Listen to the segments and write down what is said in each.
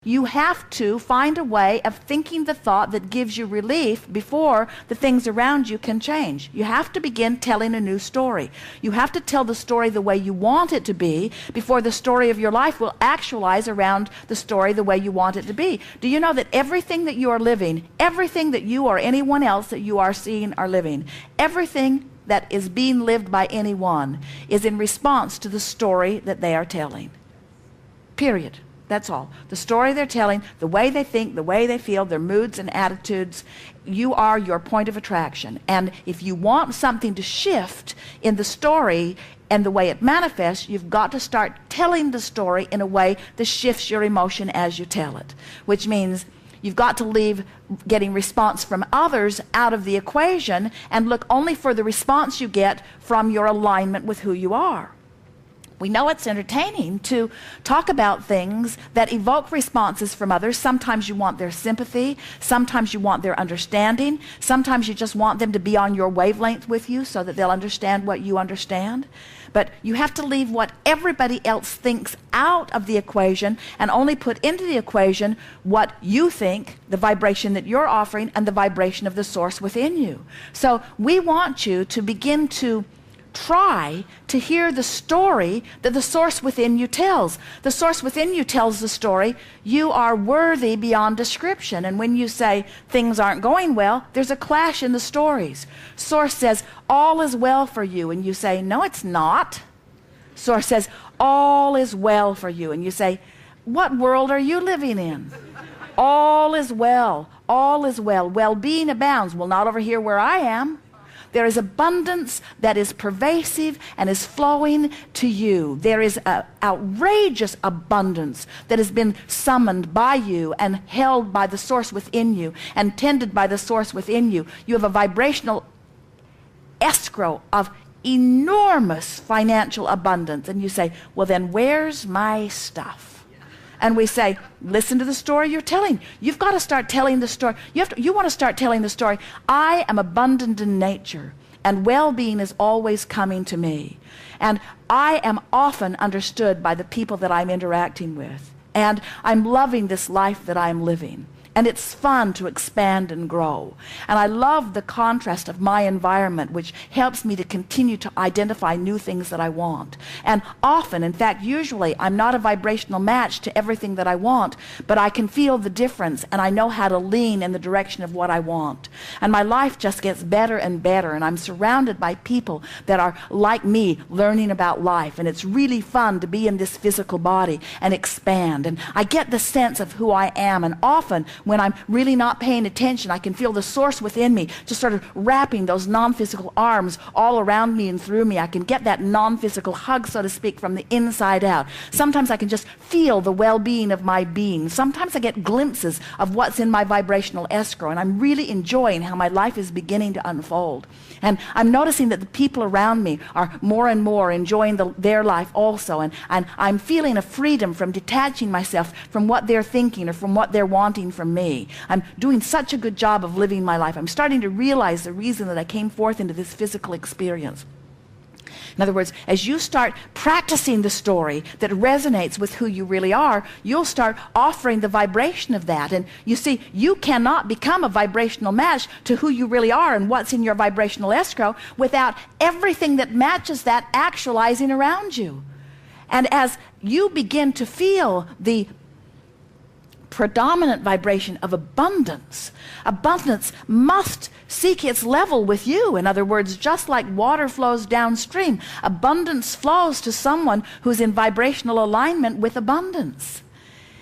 You have to find a way of thinking the thought that gives you relief before the things around you can change. You have to begin telling a new story. You have to tell the story the way you want it to be before the story of your life will actualize around the story the way you want it to be. Do you know that everything that you are living, everything that you or anyone else that you are seeing are living, everything that is being lived by anyone is in response to the story that they are telling? Period. That's all. The story they're telling, the way they think, the way they feel, their moods and attitudes, you are your point of attraction. And if you want something to shift in the story and the way it manifests, you've got to start telling the story in a way that shifts your emotion as you tell it, which means you've got to leave getting response from others out of the equation and look only for the response you get from your alignment with who you are. We know it's entertaining to talk about things that evoke responses from others. Sometimes you want their sympathy. Sometimes you want their understanding. Sometimes you just want them to be on your wavelength with you so that they'll understand what you understand. But you have to leave what everybody else thinks out of the equation and only put into the equation what you think, the vibration that you're offering, and the vibration of the source within you. So we want you to begin to try to hear the story that the source within you tells. The source within you tells the story, you are worthy beyond description. And when you say things aren't going well, there's a clash in the stories. Source says, all is well for you. And you say, no, it's not. Source says, all is well for you. And you say, what world are you living in? All is well. All is well. Well-being abounds. Well, not over here where I am. There is abundance that is pervasive and is flowing to you. There is an outrageous abundance that has been summoned by you and held by the source within you and tended by the source within you. You have a vibrational escrow of enormous financial abundance. And you say, well, then where's my stuff? And we say, listen to the story you're telling. You've got to start telling the story. You want to start telling the story. I am abundant in nature, and well-being is always coming to me. And I am often understood by the people that I'm interacting with. And I'm loving this life that I'm living. And it's fun to expand and grow. And I love the contrast of my environment, which helps me to continue to identify new things that I want. And often, in fact, usually, I'm not a vibrational match to everything that I want, but I can feel the difference, and I know how to lean in the direction of what I want. And my life just gets better and better, and I'm surrounded by people that are like me, learning about life. And it's really fun to be in this physical body and expand. And I get the sense of who I am, and often, when I'm really not paying attention, I can feel the source within me just sort of wrapping those non-physical arms all around me and through me. I can get that non-physical hug, so to speak, from the inside out. Sometimes I can just feel the well-being of my being. Sometimes I get glimpses of what's in my vibrational escrow, and I'm really enjoying how my life is beginning to unfold. And I'm noticing that the people around me are more and more enjoying their life also, and I'm feeling a freedom from detaching myself from what they're thinking or from what they're wanting from me. I'm doing such a good job of living my life. I'm starting to realize the reason that I came forth into this physical experience. In other words, as you start practicing the story that resonates with who you really are, you'll start offering the vibration of that. And you see, you cannot become a vibrational match to who you really are and what's in your vibrational escrow without everything that matches that actualizing around you. And as you begin to feel the predominant vibration of abundance, abundance must seek its level with you. In other words, just like water flows downstream, abundance flows to someone who's in vibrational alignment with abundance.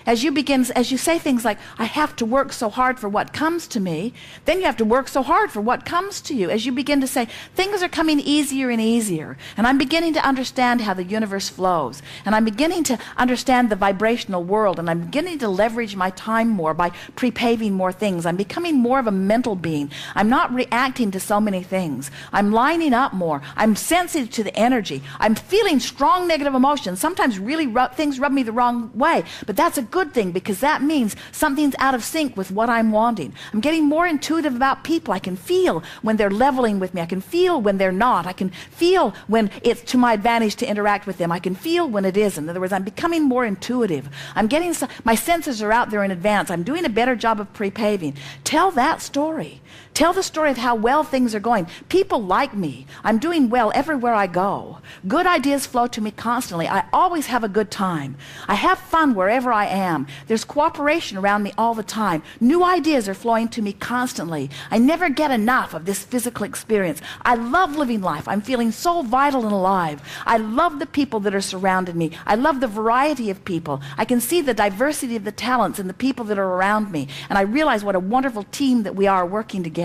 As you say things like, I have to work so hard for what comes to me, then you have to work so hard for what comes to you. As you begin to say, things are coming easier and easier, and I'm beginning to understand how the universe flows, and I'm beginning to understand the vibrational world, and I'm beginning to leverage my time more by pre-paving more things. I'm becoming more of a mental being. I'm not reacting to so many things. I'm lining up more. I'm sensitive to the energy. I'm feeling strong negative emotions. Sometimes really things rub me the wrong way, but that's a good thing because that means something's out of sync with what I'm wanting. I'm getting more intuitive about people. I can feel when they're leveling with me. I can feel when they're not. I can feel when it's to my advantage to interact with them. I can feel when it isn't. In other words, I'm becoming more intuitive. My senses are out there in advance. I'm doing a better job of pre-paving. Tell that story. Tell the story of how well things are going. People like me. I'm doing well everywhere I go. Good ideas flow to me constantly. I always have a good time. I have fun wherever I am. There's cooperation around me all the time. New ideas are flowing to me constantly. I never get enough of this physical experience. I love living life. I'm feeling so vital and alive. I love the people that are surrounding me. I love the variety of people. I can see the diversity of the talents and the people that are around me. And I realize what a wonderful team that we are working together.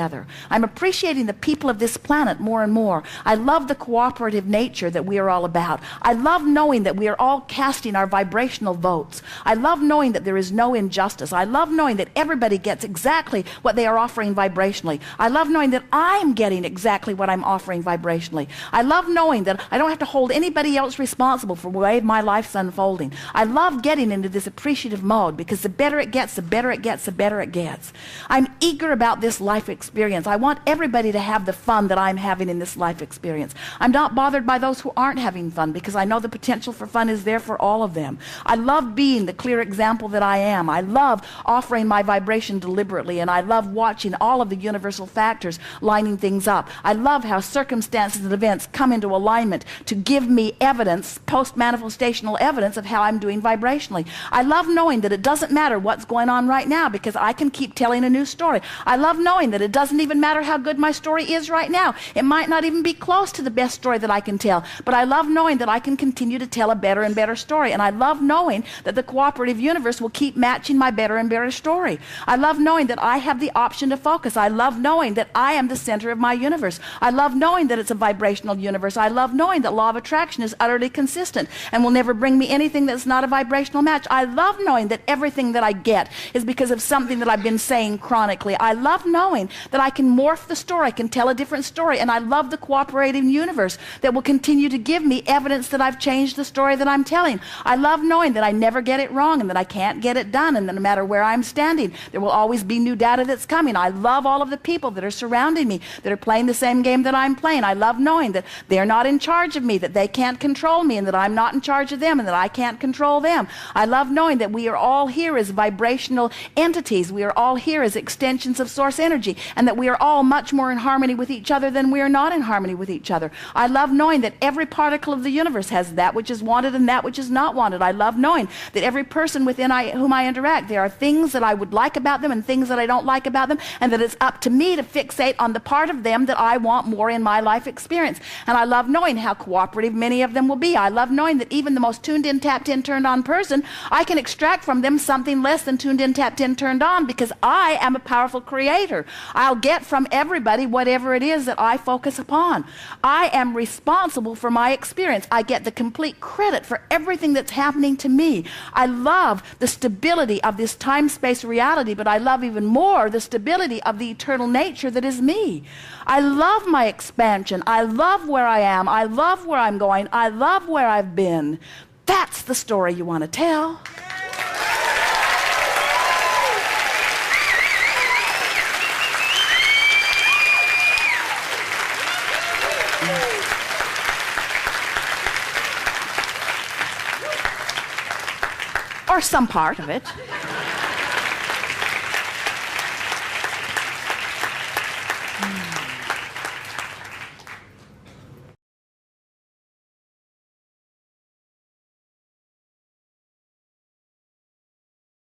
I'm appreciating the people of this planet more and more. I love the cooperative nature that we are all about. I love knowing that we are all casting our vibrational votes. I love knowing that there is no injustice. I love knowing that everybody gets exactly what they are offering vibrationally. I love knowing that I'm getting exactly what I'm offering vibrationally. I love knowing that I don't have to hold anybody else responsible for the way my life's unfolding. I love getting into this appreciative mode because the better it gets, the better it gets, the better it gets. I'm eager about this life experience. I want everybody to have the fun that I'm having in this life experience. I'm not bothered by those who aren't having fun because I know the potential for fun is there for all of them. I love being the clear example that I am. I love offering my vibration deliberately, and I love watching all of the universal factors lining things up. I love how circumstances and events come into alignment to give me evidence, post-manifestational evidence of how I'm doing vibrationally. I love knowing that it doesn't matter what's going on right now because I can keep telling a new story. I love knowing that it doesn't even matter how good my story is right now. It might not even be close to the best story that I can tell, but I love knowing that I can continue to tell a better and better story, and I love knowing that the cooperative universe will keep matching my better and better story. I love knowing that I have the option to focus. I love knowing that I am the center of my universe. I love knowing that it's a vibrational universe. I love knowing that law of attraction is utterly consistent and will never bring me anything that's not a vibrational match. I love knowing that everything that I get is because of something that I've been saying chronically. I love knowing that I can morph the story, I can tell a different story, and I love the cooperating universe that will continue to give me evidence that I've changed the story that I'm telling. I love knowing that I never get it wrong and that I can't get it done, and that no matter where I'm standing, there will always be new data that's coming. I love all of the people that are surrounding me, that are playing the same game that I'm playing. I love knowing that they're not in charge of me, that they can't control me, and that I'm not in charge of them, and that I can't control them. I love knowing that we are all here as vibrational entities. We are all here as extensions of source energy, and that we are all much more in harmony with each other than we are not in harmony with each other. I love knowing that every particle of the universe has that which is wanted and that which is not wanted. I love knowing that every person within whom I interact, there are things that I would like about them and things that I don't like about them, and that it's up to me to fixate on the part of them that I want more in my life experience. And I love knowing how cooperative many of them will be. I love knowing that even the most tuned in, tapped in, turned on person, I can extract from them something less than tuned in, tapped in, turned on, because I am a powerful creator. I'll get from everybody whatever it is that I focus upon. I am responsible for my experience. I get the complete credit for everything that's happening to me. I love the stability of this time-space reality, but I love even more the stability of the eternal nature that is me. I love my expansion. I love where I am. I love where I'm going. I love where I've been. That's the story you want to tell. Or some part of it.